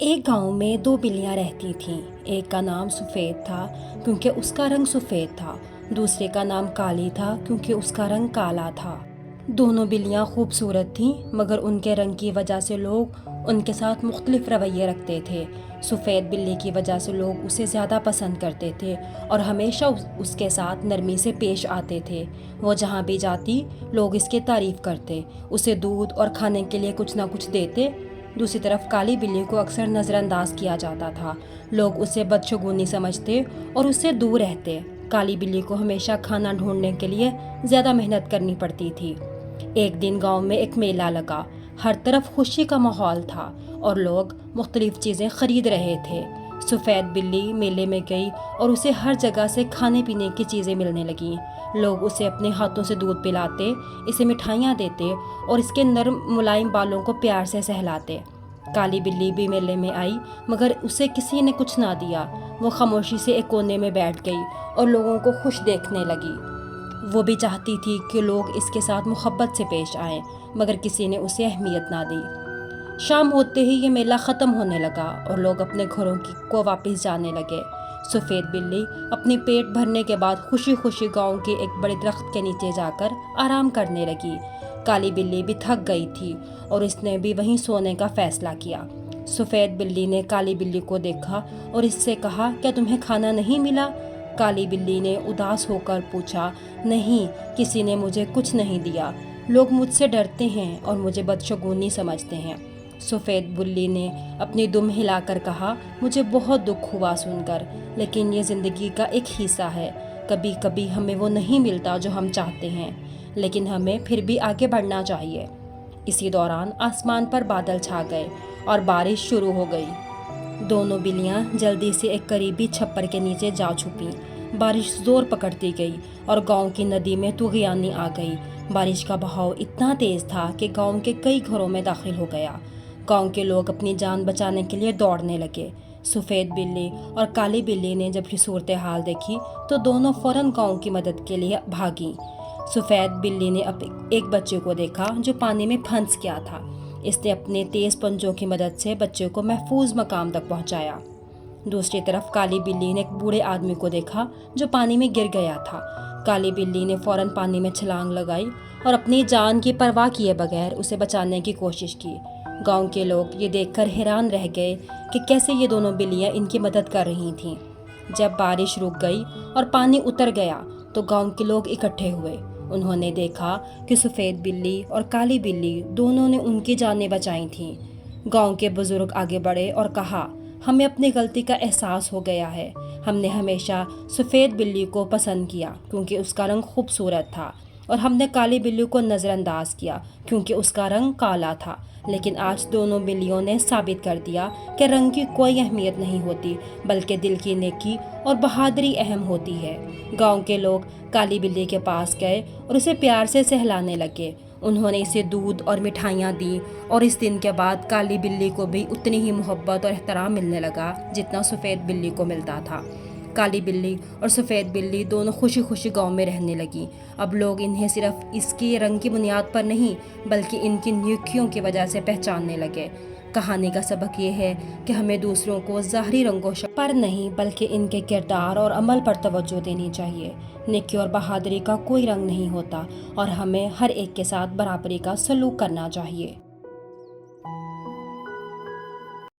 ایک گاؤں میں دو بلیاں رہتی تھیں۔ ایک کا نام سفید تھا کیونکہ اس کا رنگ سفید تھا، دوسرے کا نام کالی تھا کیونکہ اس کا رنگ کالا تھا۔ دونوں بلیاں خوبصورت تھیں، مگر ان کے رنگ کی وجہ سے لوگ ان کے ساتھ مختلف رویے رکھتے تھے۔ سفید بلی کی وجہ سے لوگ اسے زیادہ پسند کرتے تھے اور ہمیشہ اس کے ساتھ نرمی سے پیش آتے تھے۔ وہ جہاں بھی جاتی لوگ اس کی تعریف کرتے، اسے دودھ اور کھانے کے لیے کچھ نہ کچھ دیتے۔ دوسری طرف کالی بلی کو اکثر نظر انداز کیا جاتا تھا، لوگ اسے بدشگونی سمجھتے اور اس سے دور رہتے۔ کالی بلی کو ہمیشہ کھانا ڈھونڈنے کے لیے زیادہ محنت کرنی پڑتی تھی۔ ایک دن گاؤں میں ایک میلہ لگا، ہر طرف خوشی کا ماحول تھا اور لوگ مختلف چیزیں خرید رہے تھے۔ سفید بلی میلے میں گئی اور اسے ہر جگہ سے کھانے پینے کی چیزیں ملنے لگیں۔ لوگ اسے اپنے ہاتھوں سے دودھ پلاتے، اسے مٹھائیاں دیتے اور اس کے نرم ملائم بالوں کو پیار سے سہلاتے۔ کالی بلی بھی میلے میں آئی، مگر اسے کسی نے کچھ نہ دیا۔ وہ خاموشی سے ایک کونے میں بیٹھ گئی اور لوگوں کو خوش دیکھنے لگی۔ وہ بھی چاہتی تھی کہ لوگ اس کے ساتھ محبت سے پیش آئیں، مگر کسی نے اسے اہمیت نہ دی۔ شام ہوتے ہی یہ میلہ ختم ہونے لگا اور لوگ اپنے گھروں کو واپس جانے لگے۔ سفید بلی اپنی پیٹ بھرنے کے بعد خوشی خوشی گاؤں کے ایک بڑے درخت کے نیچے جا کر آرام کرنے لگی۔ کالی بلی بھی تھک گئی تھی اور اس نے بھی وہیں سونے کا فیصلہ کیا۔ سفید بلی نے کالی بلی کو دیکھا اور اس سے کہا، کیا تمہیں کھانا نہیں ملا؟ کالی بلی نے اداس ہو کر پوچھا، نہیں، کسی نے مجھے کچھ نہیں دیا۔ لوگ مجھ سے ڈرتے ہیں اور مجھے بدشگونی سمجھتے ہیں۔ سفید بلی نے اپنی دم ہلا کر کہا، مجھے بہت دکھ ہوا سن کر، لیکن یہ زندگی کا ایک حصہ ہے۔ کبھی کبھی ہمیں وہ نہیں ملتا جو ہم چاہتے ہیں، لیکن ہمیں پھر بھی آگے بڑھنا چاہیے۔ اسی دوران آسمان پر بادل چھا گئے اور بارش شروع ہو گئی۔ دونوں بلیاں جلدی سے ایک قریبی چھپر کے نیچے جا چھپیں۔ بارش زور پکڑتی گئی اور گاؤں کی ندی میں طوفانی آ گئی۔ بارش کا بہاؤ اتنا تیز تھا کہ گاؤں کے کئی گھروں میں داخل ہو گیا۔ گاؤں کے لوگ اپنی جان بچانے کے لیے دوڑنے لگے۔ سفید بلی اور کالی بلی نے جب یہ صورتحال دیکھی تو دونوں فوراً گاؤں کی مدد کے لیے بھاگیں۔ سفید بلی نے ایک بچے کو دیکھا جو پانی میں پھنس گیا تھا۔ اس نے اپنے تیز پنجوں کی مدد سے بچے کو محفوظ مقام تک پہنچایا۔ دوسری طرف کالی بلی نے ایک بوڑھے آدمی کو دیکھا جو پانی میں گر گیا تھا۔ کالی بلی نے فوراً پانی میں چھلانگ لگائی اور اپنی جان کی پرواہ کیے بغیر اسے بچانے کی کوشش کی۔ گاؤں کے لوگ یہ دیکھ کر حیران رہ گئے کہ کیسے یہ دونوں بلیاں ان کی مدد کر رہی تھیں۔ جب بارش رک گئی اور پانی اتر گیا تو گاؤں کے لوگ اکٹھے ہوئے۔ انہوں نے دیکھا کہ سفید بلی اور کالی بلی دونوں نے ان کی جانیں بچائی تھیں۔ گاؤں کے بزرگ آگے بڑھے اور کہا، ہمیں اپنی غلطی کا احساس ہو گیا ہے۔ ہم نے ہمیشہ سفید بلی کو پسند کیا کیونکہ اس کا رنگ خوبصورت تھا، اور ہم نے کالی بلی کو نظر انداز کیا کیونکہ اس کا رنگ کالا تھا۔ لیکن آج دونوں بلیوں نے ثابت کر دیا کہ رنگ کی کوئی اہمیت نہیں ہوتی، بلکہ دل کی نیکی اور بہادری اہم ہوتی ہے۔ گاؤں کے لوگ کالی بلی کے پاس گئے اور اسے پیار سے سہلانے لگے۔ انہوں نے اسے دودھ اور مٹھائیاں دیں اور اس دن کے بعد کالی بلی کو بھی اتنی ہی محبت اور احترام ملنے لگا جتنا سفید بلی کو ملتا تھا۔ کالی بلی اور سفید بلی دونوں خوشی خوشی گاؤں میں رہنے لگیں۔ اب لوگ انہیں صرف اس کی رنگ کی بنیاد پر نہیں بلکہ ان کی نیکیوں کی وجہ سے پہچاننے لگے۔ کہانی کا سبق یہ ہے کہ ہمیں دوسروں کو ظاہری رنگوں پر نہیں بلکہ ان کے کردار اور عمل پر توجہ دینی چاہیے۔ نیکی اور بہادری کا کوئی رنگ نہیں ہوتا اور ہمیں ہر ایک کے ساتھ برابری کا سلوک کرنا چاہیے۔